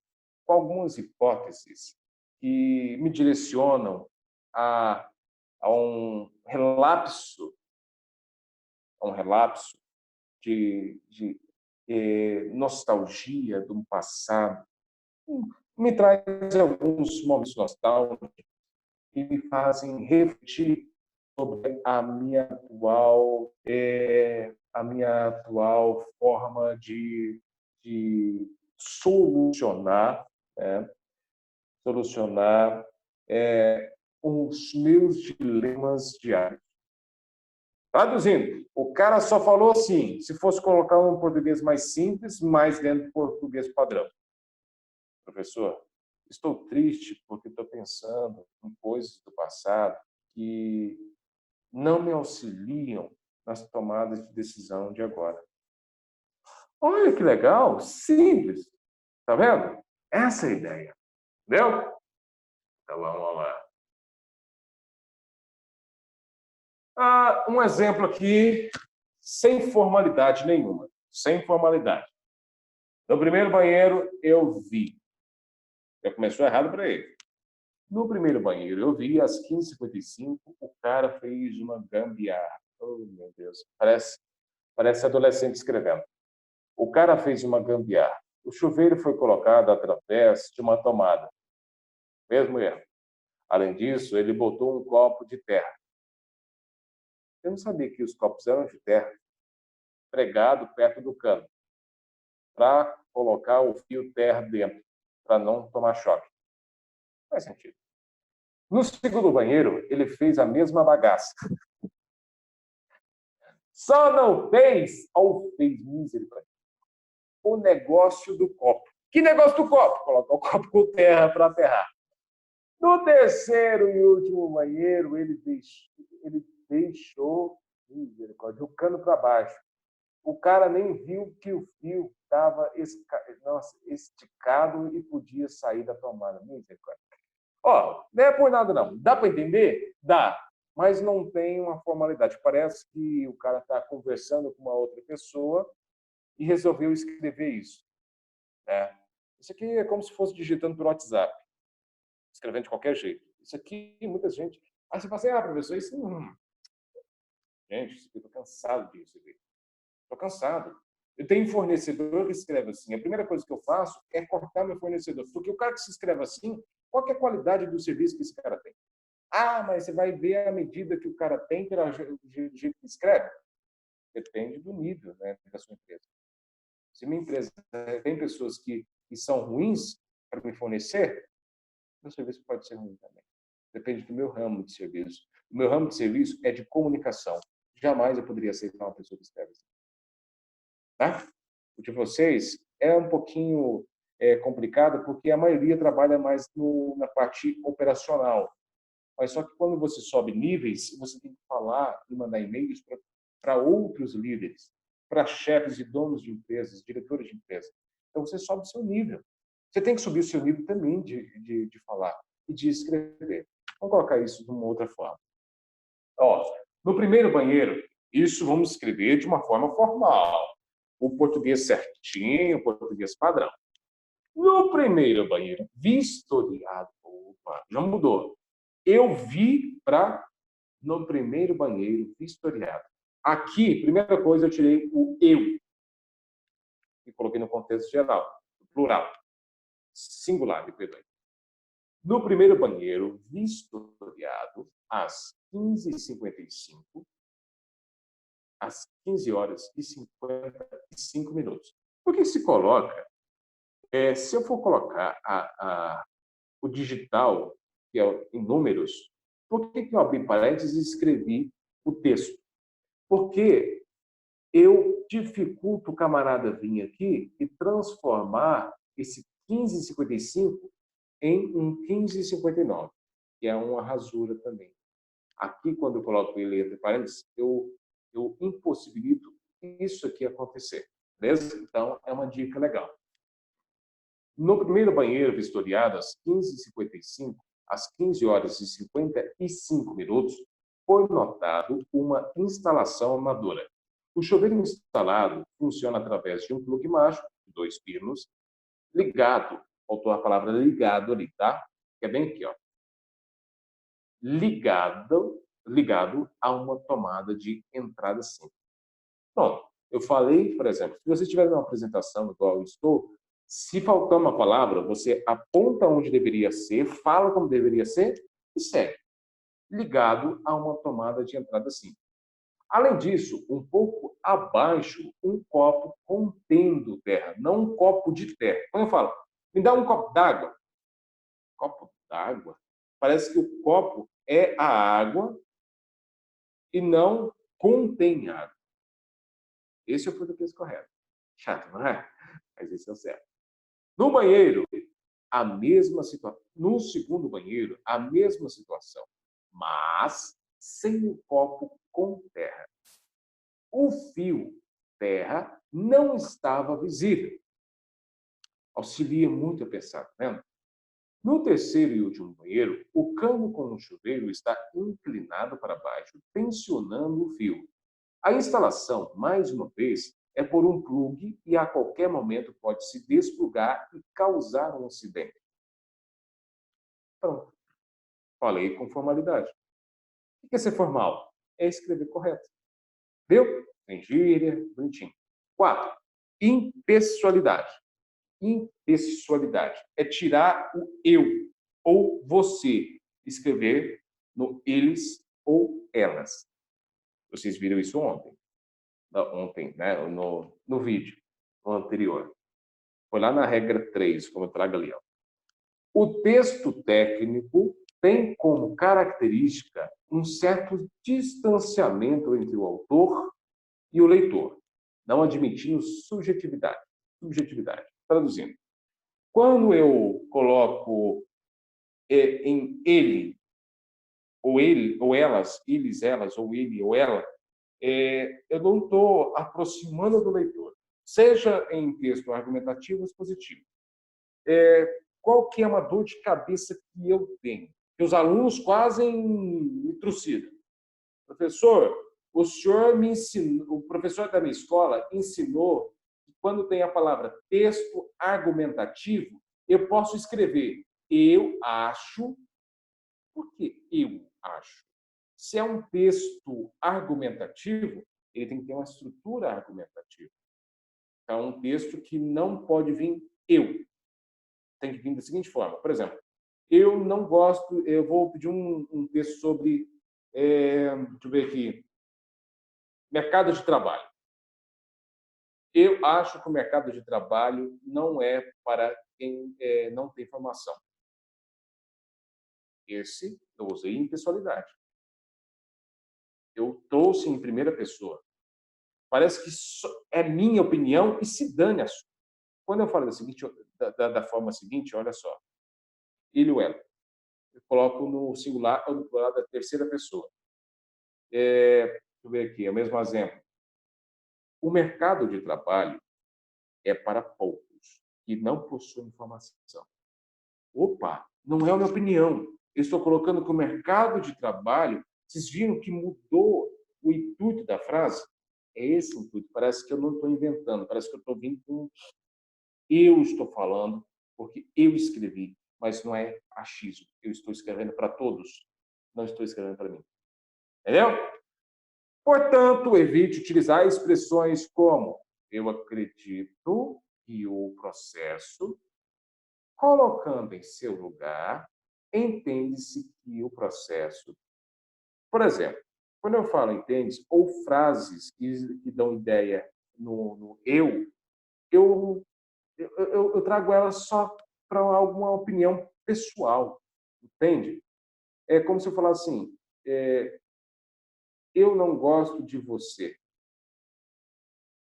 com algumas hipóteses que me direcionam a um relapso de nostalgia de um passado. Me traz alguns momentos nostálgicos que me fazem refletir sobre a minha atual forma de solucionar, né? Solucionar os meus dilemas diários. Traduzindo, o cara só falou assim, se fosse colocar um português mais simples, mais dentro do português padrão. Professor, estou triste porque estou pensando em coisas do passado que não me auxiliam nas tomadas de decisão de agora. Olha que legal, simples. Tá vendo? Essa é a ideia. Entendeu? Então vamos lá. Um exemplo aqui, sem formalidade nenhuma. Sem formalidade. No primeiro banheiro, eu vi. Já começou errado para ele. No primeiro banheiro, eu vi às 15h55, o cara fez uma gambiarra. Oh, meu Deus. Parece adolescente escrevendo. O cara fez uma gambiarra. O chuveiro foi colocado através de uma tomada. Mesmo erro. Além disso, ele botou um copo de terra. Eu não sabia que os copos eram de terra, pregado perto do cano, para colocar o fio terra dentro, para não tomar choque. Faz sentido. No segundo banheiro, ele fez a mesma bagaça. Só não fez, ou fez misericórdia, o negócio do copo. Que negócio do copo? Colocar o copo com terra para aterrar. No terceiro e último banheiro, ele deixou misericórdia, o cano para baixo. O cara nem viu que o fio estava esticado e podia sair da tomada. Misericórdia. Ó, não é por nada não. Dá para entender? Dá. Mas não tem uma formalidade. Parece que o cara está conversando com uma outra pessoa e resolveu escrever isso. Né? Isso aqui é como se fosse digitando por WhatsApp, escrevendo de qualquer jeito. Isso aqui, muita gente... Aí você fala assim, professor, isso não... Gente, eu estou cansado disso. Estou cansado. Eu tenho fornecedor que escreve assim. A primeira coisa que eu faço é cortar meu fornecedor. Porque o cara que se escreve assim, qual que é a qualidade do serviço que esse cara tem? Ah, mas você vai ver a medida que o cara tem pelo jeito que escreve? Depende do nível, né, da sua empresa. Se minha empresa tem pessoas que são ruins para me fornecer, meu serviço pode ser ruim também. Depende do meu ramo de serviço. O meu ramo de serviço é de comunicação. Jamais eu poderia aceitar uma pessoa que escreve assim. Tá? O de vocês é um pouquinho complicado, porque a maioria trabalha mais na parte operacional. Mas só que quando você sobe níveis, você tem que falar e mandar e-mails para outros líderes, para chefes e donos de empresas, diretores de empresas. Então, você sobe o seu nível. Você tem que subir o seu nível também de falar e de escrever. Vamos colocar isso de uma outra forma. Ó, no primeiro banheiro, isso vamos escrever de uma forma formal. O português certinho, o português padrão. No primeiro banheiro, vistoriado. Opa, não mudou. Eu vi para no primeiro banheiro vistoriado. Aqui, primeira coisa, eu tirei o eu e coloquei no contexto geral, plural, singular, me perdoe. No primeiro banheiro, vistoriado, às 15h55, às 15h55. Por que se coloca? Se eu for colocar o digital, que é em números, por que eu abri parênteses e escrevi o texto? Porque eu dificulto o camarada vir aqui e transformar esse 15h55 em um 15h59, que é uma rasura também. Aqui, quando eu coloco ele entre parênteses, eu impossibilito isso aqui acontecer. Beleza? Então, é uma dica legal. No primeiro banheiro vistoriado, às 15h55, às 15h55, foi notado uma instalação amadora. O chuveiro instalado funciona através de um plugue mágico, de 2 pinos, ligado, faltou a palavra ligado ali, tá? Que é bem aqui, ó. Ligado a uma tomada de entrada simples. Bom, eu falei, por exemplo, se você estiver numa apresentação igual eu estou, se faltar uma palavra, você aponta onde deveria ser, fala como deveria ser e segue. Ligado a uma tomada de entrada simples. Além disso, um pouco abaixo, um copo contendo terra, não um copo de terra. Quando eu falo, me dá um copo d'água. Copo d'água? Parece que o copo é a água e não contém água. Esse é o português correto. Chato, não é? Mas esse é o certo. No banheiro, a mesma situação. No segundo banheiro, a mesma situação, mas sem o copo com terra. O fio terra não estava visível. Auxilia muito a pensar, tá vendo? No terceiro e último banheiro, o cano com o chuveiro está inclinado para baixo, tensionando o fio. A instalação, mais uma vez, é por um plug e a qualquer momento pode se desplugar e causar um incidente. Pronto. Falei com formalidade. O que é ser formal? É escrever correto. Viu? Sem gíria, bonitinho. 4. Impessoalidade. Impessoalidade é tirar o eu ou você, escrever no eles ou elas. Vocês viram isso ontem? Ontem, né? No vídeo, no anterior. Foi lá na regra 3, como eu trago ali. Ó. O texto técnico tem como característica um certo distanciamento entre o autor e o leitor, não admitindo subjetividade. Traduzindo, quando eu coloco em ele, ou elas, eles, elas, ou ele, ou ela, eu não estou aproximando do leitor, seja em texto argumentativo ou expositivo. Qual que é uma dor de cabeça que eu tenho? Que os alunos quase me trucidam. Professor, o senhor me ensinou, o professor da minha escola ensinou que quando tem a palavra texto argumentativo, eu posso escrever eu acho. Por que eu acho? Se é um texto argumentativo, ele tem que ter uma estrutura argumentativa. É um texto que não pode vir eu. Tem que vir da seguinte forma. Por exemplo, eu não gosto, eu vou pedir um texto sobre, deixa eu ver aqui, mercado de trabalho. Eu acho que o mercado de trabalho não é para quem não tem formação. Esse eu usei em pessoalidade. Eu trouxe em primeira pessoa. Parece que é minha opinião e se dane a sua. Quando eu falo da forma seguinte, olha só. Ele ou ela. Eu coloco no singular ou no plural da terceira pessoa. Deixa eu ver aqui, é o mesmo exemplo. O mercado de trabalho é para poucos que não possuem formação. Opa, não é a minha opinião. Eu estou colocando que o mercado de trabalho, vocês viram que mudou o intuito da frase? É esse o intuito. Parece que eu não estou inventando, parece que eu estou vindo com eu estou falando, porque eu escrevi, mas não é achismo. Eu estou escrevendo para todos, não estou escrevendo para mim. Entendeu? Portanto, evite utilizar expressões como eu acredito que o processo, colocando em seu lugar, entende-se que o processo. Por exemplo, quando eu falo entende, ou frases que dão ideia no eu trago elas só para alguma opinião pessoal, entende? É como se eu falasse assim, eu não gosto de você.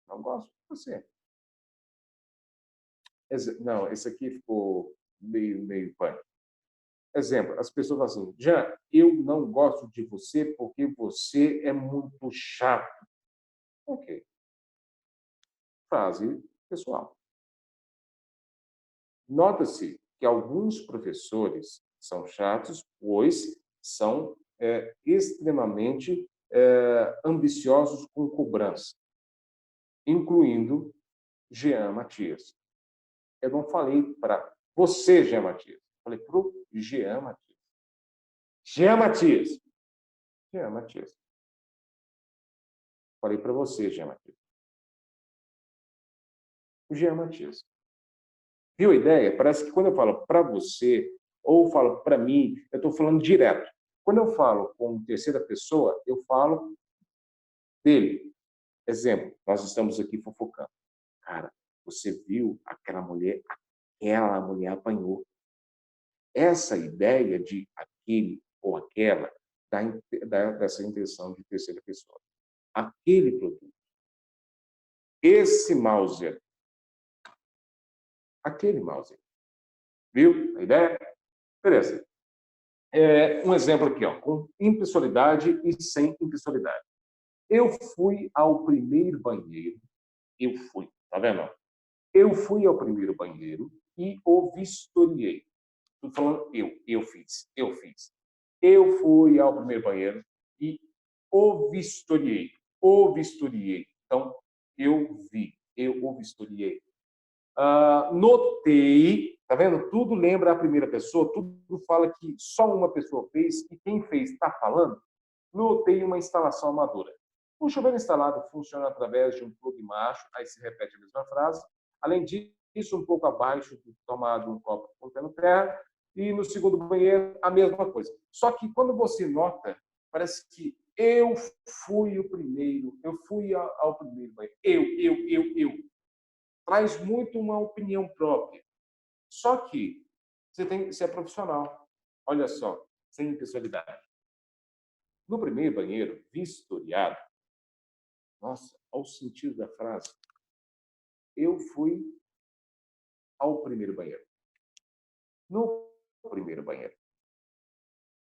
Não gosto de você. Não, esse aqui ficou meio pânico. Exemplo, as pessoas falam assim, Jean, eu não gosto de você porque você é muito chato. Ok. Frase pessoal. Nota-se que alguns professores são chatos, pois são extremamente ambiciosos com cobrança, incluindo Jean Matias. Eu não falei para você, Jean Matias. Falei para o Jean Matias. Jean Matias. Jean Matias. Falei para você, Jean Matias. O Jean Matias. Viu a ideia? Parece que quando eu falo para você, ou falo para mim, eu estou falando direto. Quando eu falo com terceira pessoa, eu falo dele. Exemplo, nós estamos aqui fofocando. Cara, você viu aquela mulher? Aquela mulher apanhou. Essa ideia de aquele ou aquela dessa intenção de terceira pessoa. Aquele produto. Esse Mauser. Aquele Mauser. Viu a ideia? Beleza. Um exemplo aqui, ó, com impessoalidade e sem impessoalidade. Eu fui ao primeiro banheiro. Eu fui, tá vendo? Eu fui ao primeiro banheiro e o vistoriei. Estou falando eu fiz. Eu fui ao primeiro banheiro e o vistoriei. Então, eu vi, eu vistoriei. Notei, tá vendo? Tudo lembra a primeira pessoa, tudo fala que só uma pessoa fez e quem fez está falando. Notei uma instalação amadora. O chuveiro instalado funciona através de um plug macho, aí se repete a mesma frase. Além disso, um pouco abaixo do tomado um copo contendo terra, e no segundo banheiro, a mesma coisa. Só que quando você nota, parece que eu fui o primeiro, eu fui ao primeiro banheiro. Eu. Traz muito uma opinião própria. Só que você tem que ser profissional. Olha só, sem impessoalidade. No primeiro banheiro, vistoriado, nossa, ao sentido da frase, eu fui ao primeiro banheiro. No primeiro banheiro.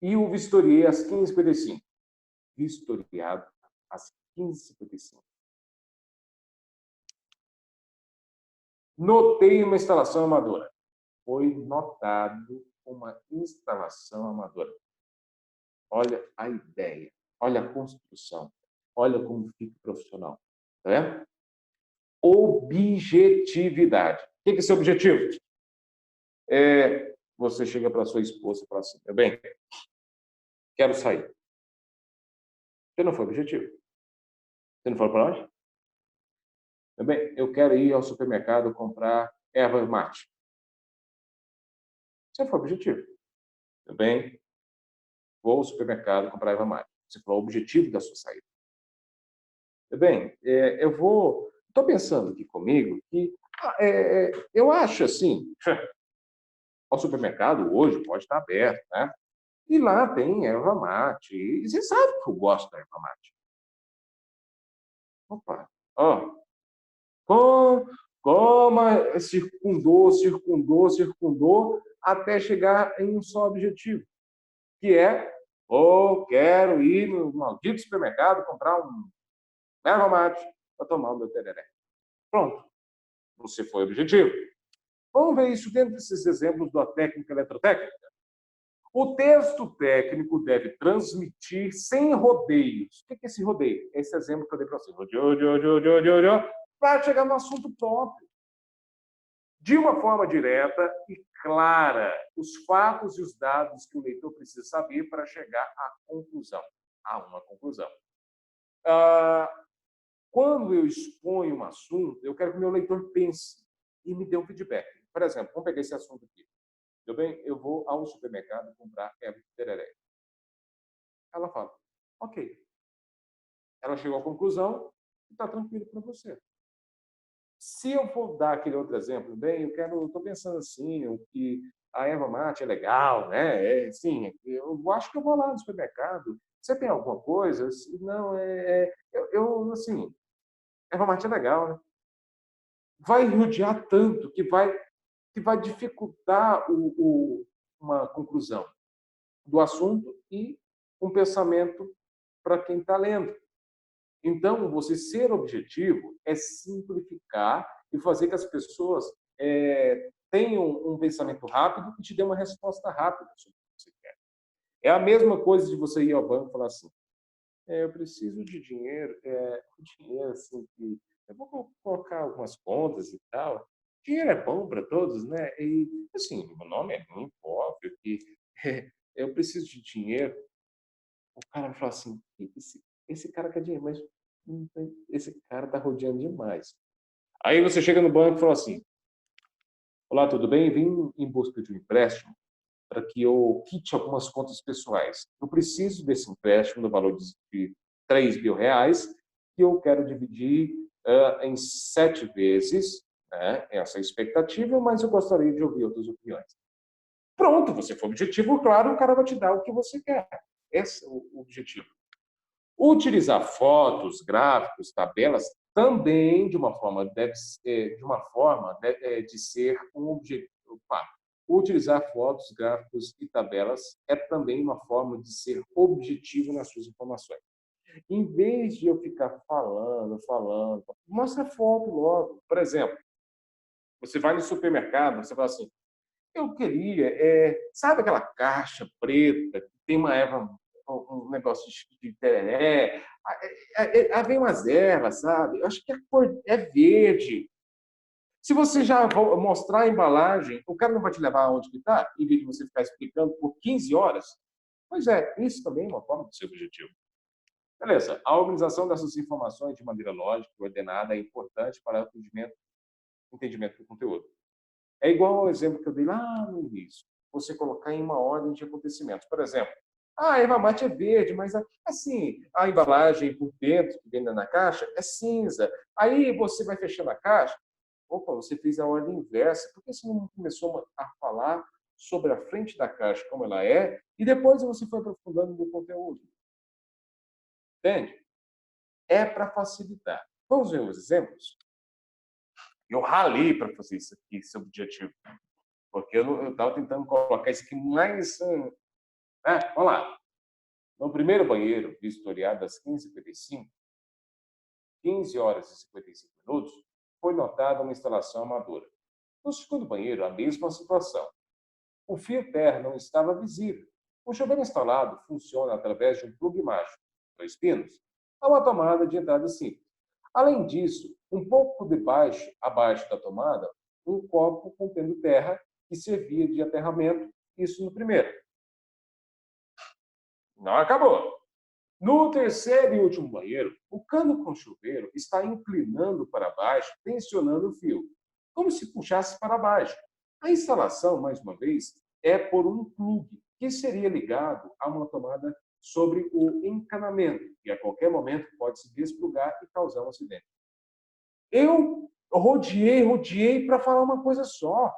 E o vistoriei às 15h55. Vistoriado às 15h55. Notei uma instalação amadora. Foi notado uma instalação amadora. Olha a ideia, olha a construção, olha como fica profissional. Tá vendo? Objetividade. O que é esse objetivo? Você chega para sua esposa e fala assim, meu bem, quero sair. Você não foi objetivo. Você não falou para onde? Meu bem, eu quero ir ao supermercado comprar erva mate. Você não foi objetivo. Meu bem, vou ao supermercado comprar erva mate. Você falou o objetivo da sua saída. Meu bem, eu vou... Estou pensando aqui comigo que eu acho assim, o supermercado hoje pode estar aberto, né? E lá tem erva mate. E você sabe que eu gosto da erva mate. Opa, ó, coma, circundou, até chegar em um só objetivo, que é, quero ir no maldito supermercado comprar um erva mate para tomar o meu tereré. Pronto, você foi objetivo. Vamos ver isso dentro desses exemplos da técnica eletrotécnica. O texto técnico deve transmitir sem rodeios. O que é esse rodeio? Esse exemplo que eu dei para você. Para chegar no assunto próprio. De uma forma direta e clara, os fatos e os dados que o leitor precisa saber para chegar à conclusão. A uma conclusão. Quando eu exponho um assunto, eu quero que o meu leitor pense e me dê um feedback. Por exemplo, vamos pegar esse assunto aqui. Tudo bem? Eu vou ao supermercado comprar erva de tereré. Ela fala, ok. Ela chegou à conclusão e está tranquilo para você. Se eu for dar aquele outro exemplo, bem, estou pensando assim, que a erva mate é legal, né? Sim, eu acho que eu vou lá no supermercado. Você tem alguma coisa? Não, assim, erva mate é legal, né? Vai rodear tanto que vai dificultar uma conclusão do assunto e um pensamento para quem está lendo. Então, você ser objetivo é simplificar e fazer que as pessoas tenham um pensamento rápido e te dê uma resposta rápida sobre o que você quer. É a mesma coisa de você ir ao banco e falar assim, eu preciso de dinheiro, dinheiro assim, que eu vou colocar algumas contas e tal. Dinheiro é bom para todos, né? E, assim, meu nome é muito óbvio que eu preciso de dinheiro. O cara vai falar assim, esse cara quer dinheiro, mas esse cara está rodeando demais. Aí você chega no banco e fala assim, olá, tudo bem? Vim em busca de um empréstimo para que eu quite algumas contas pessoais. Eu preciso desse empréstimo no valor de R$ 3.000 que eu quero dividir em 7 vezes, né? Essa é a expectativa, mas eu gostaria de ouvir outras opiniões. Pronto, você foi objetivo, claro, o cara vai te dar o que você quer. Esse é o objetivo. Utilizar fotos, gráficos, tabelas também de uma forma de ser um objetivo. Utilizar fotos, gráficos e tabelas é também uma forma de ser objetivo nas suas informações. Em vez de eu ficar falando, mostra foto logo. Por exemplo, você vai no supermercado, você fala assim, eu queria, sabe aquela caixa preta que tem uma erva um negócio de tereré. Vem umas ervas, sabe? Eu acho que a cor é verde. Se você já mostrar a embalagem, o cara não vai te levar aonde que está, em vez de você ficar explicando por 15 horas. Pois é, isso também é uma forma de ser objetivo. Beleza, a organização dessas informações de maneira lógica e ordenada é importante para o entendimento do conteúdo. É igual ao exemplo que eu dei lá no início. Você colocar em uma ordem de acontecimentos. Por exemplo, a erva mate é verde, mas assim, a embalagem por dentro, que vem na caixa, é cinza. Aí você vai fechando a caixa, opa, você fez a ordem inversa. Por que você não começou a falar sobre a frente da caixa, como ela é, e depois você foi aprofundando no conteúdo? Entende? É para facilitar. Vamos ver os exemplos? Eu ralei para fazer isso aqui, esse objetivo. Porque eu estava tentando colocar isso aqui mais... vamos lá. No primeiro banheiro, vistoriado às 15h55, 15 horas e 55 minutos, foi notada uma instalação amadora. No segundo banheiro, a mesma situação. O fio terra não estava visível. O chuveiro instalado funciona através de um plugue mágico, 2 pinos, a uma tomada de entrada simples. Além disso, um pouco abaixo da tomada, um copo contendo terra que servia de aterramento, isso no primeiro. Não acabou. No terceiro e último banheiro, o cano com chuveiro está inclinando para baixo, tensionando o fio, como se puxasse para baixo. A instalação, mais uma vez, é por um plugue, que seria ligado a uma tomada sobre o encanamento, e a qualquer momento pode se desplugar e causar um acidente. Eu rodeei para falar uma coisa só.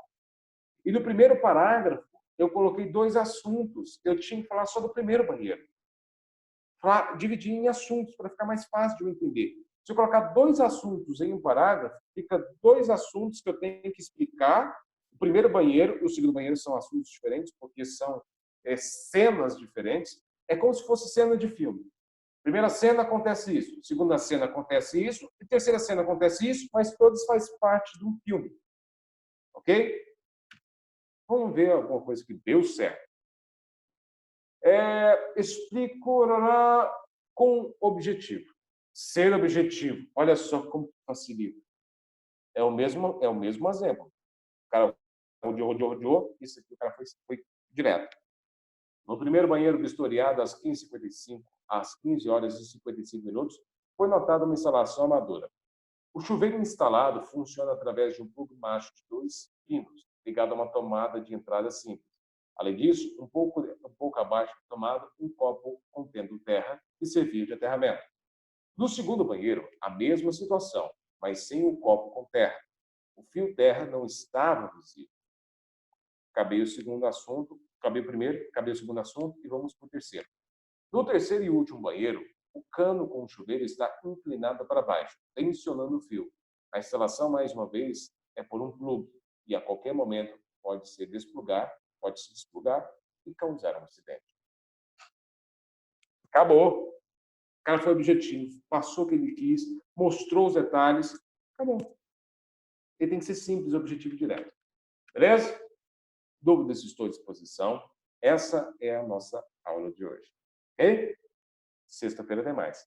E no primeiro parágrafo, eu coloquei 2 assuntos. Eu tinha que falar só do primeiro banheiro. Dividir em assuntos, para ficar mais fácil de eu entender. Se eu colocar 2 assuntos em um parágrafo, fica 2 assuntos que eu tenho que explicar. O primeiro banheiro e o segundo banheiro são assuntos diferentes, porque são cenas diferentes. É como se fosse cena de filme. Primeira cena acontece isso, segunda cena acontece isso, e terceira cena acontece isso, mas todos faz parte de um filme. Ok? Vamos ver alguma coisa que deu certo. Explico com objetivo. Ser objetivo. Olha só como facilita. É o mesmo exemplo. O cara rodeou, isso aqui o cara foi direto. No primeiro banheiro vistoriado às 15h55, às 15 horas e 55 minutos, foi notada uma instalação amadora. O chuveiro instalado funciona através de um plugue mágico de 2 pinos, ligado a uma tomada de entrada simples. Além disso, um pouco abaixo da tomada, um copo contendo terra que servia de aterramento. No segundo banheiro, a mesma situação, mas sem o copo com terra. O fio terra não estava visível. Acabei o primeiro, acabei o segundo assunto e vamos para o terceiro. No terceiro e último banheiro, o cano com o chuveiro está inclinado para baixo, tensionando o fio. A instalação, mais uma vez, é por um plugue e a qualquer momento pode se desplugar e causar um acidente. Acabou. O cara foi objetivo, passou o que ele quis, mostrou os detalhes, acabou. Ele tem que ser simples, objetivo e direto. Beleza? Dúvidas, estou à disposição. Essa é a nossa aula de hoje. Ok? Sexta-feira tem mais.